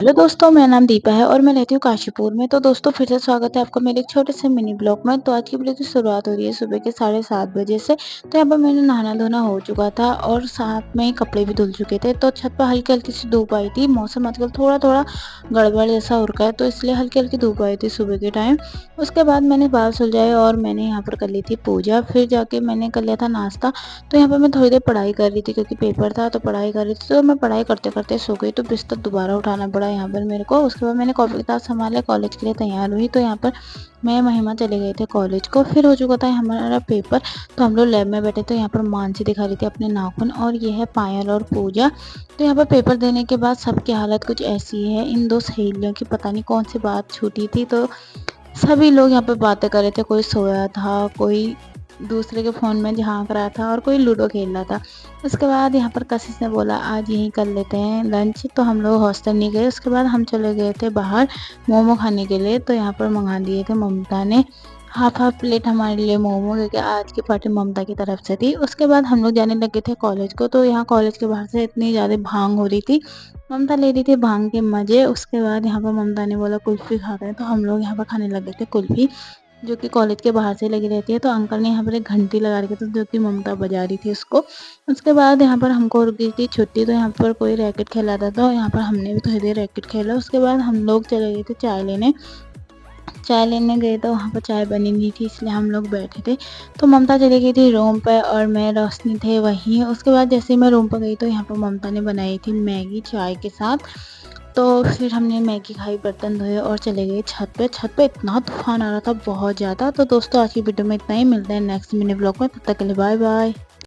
Hello दोस्तों, मेरा नाम दीपा है और मैं रहती हूँ काशीपुर में। तो दोस्तों फिर से स्वागत है आपका मेरे एक छोटे से मिनी ब्लॉग में। तो आज की वीडियो की शुरुआत हो रही है सुबह के 7:30 बजे से। तो यहाँ पर मैंने नहाना-धोना हो चुका था और साथ में कपड़े भी धुल चुके थे। तो छत पर हल्की-हल्की सी धूप आई थी। मौसम आजकल थोड़ा-थोड़ा गड़बड़ जैसा हो रखा है, तो इसलिए हल्की-हल्की धूप आई थी सुबह के टाइम। उसके बाद मैंने बाल सुलझाए और मैंने यहाँ पर कर ली थी पूजा। फिर जाके मैंने कर लिया था नाश्ता। तो यहाँ पर मैं थोड़ी देर पढ़ाई कर रही थी क्योंकि पेपर था, तो पढ़ाई कर रही थी। तो मैं पढ़ाई करते-करते सो गई, तो बिस्तर दोबारा उठाना पड़ा यहाँ पर मेरे को। उसके बाद मैंने कॉपी किताब सँभाले, कॉलेज के लिए तैयार हुई। तो यहाँ पर मैं महिमा चले गए थे कॉलेज को। फिर हो चुका था हमारा पेपर, तो हम लोग लैब में बैठे। तो यहाँ पर मानसी दिखा रही थी अपने नाखून और ये है पायल और पूजा। तो यहाँ पर पेपर देने के बाद सबकी हालत कुछ ऐसी है। इन 2 सहेलियों की पता नहीं कौन-सी बात छूटी थी, तो सभी लोग यहाँ पे बातें कर रहे थे। कोई सोया था, कोई दूसरे के फ़ोन में झाँक रहा था और कोई लूडो खेल रहा था। उसके बाद यहाँ पर कशिश ने बोला आज यहीं कर लेते हैं लंच, तो हम लोग हॉस्टल नहीं गए। उसके बाद हम चले गए थे बाहर मोमो खाने के लिए। तो यहाँ पर मँगा दिए थे ममता ने हाफ़-हाफ़ प्लेट हमारे लिए मोमो, क्योंकि आज की पार्टी ममता की तरफ से थी। उसके बाद हम लोग जाने लगे थे कॉलेज को। तो यहाँ कॉलेज के बाहर से इतनी ज़्यादा भांग हो रही थी। ममता ले रही थी भांग के मज़े। उसके बाद यहाँ पर ममता ने बोला कुल्फ़ी खाते हैं, तो हम लोग यहाँ पर खाने लगे थे कुल्फ़ी, जो कि कॉलेज के बाहर से लगी रहती है। तो अंकल ने यहाँ पर एक घंटी लगा रखी थी, जो कि ममता बजा रही थी उसको। उसके बाद यहाँ पर हमको हो गई थी छुट्टी, तो यहाँ पर कोई रैकेट खेलाता था, यहाँ पर हमने भी थोड़ी देर रैकेट खेला। उसके बाद हम लोग चले गए थे चाय लेने। चाय लेने गए तो वहाँ पर चाय बनी नहीं थी, इसलिए हम लोग बैठे थे। तो ममता चली गई थी रूम पे और मैं रोशनी थे वहीं। उसके बाद जैसे ही मैं रूम पर गई, तो यहाँ पर ममता ने बनाई थी मैगी चाय के साथ। तो फिर हमने मैगी खाई, बर्तन धोए और चले गए छत पे। छत पे इतना तूफ़ान आ रहा था, बहुत ज़्यादा। तो दोस्तों आज की वीडियो में इतना ही। मिलते हैं नेक्स्ट मिनी ब्लॉग में, तब तक के लिए बाय बाय।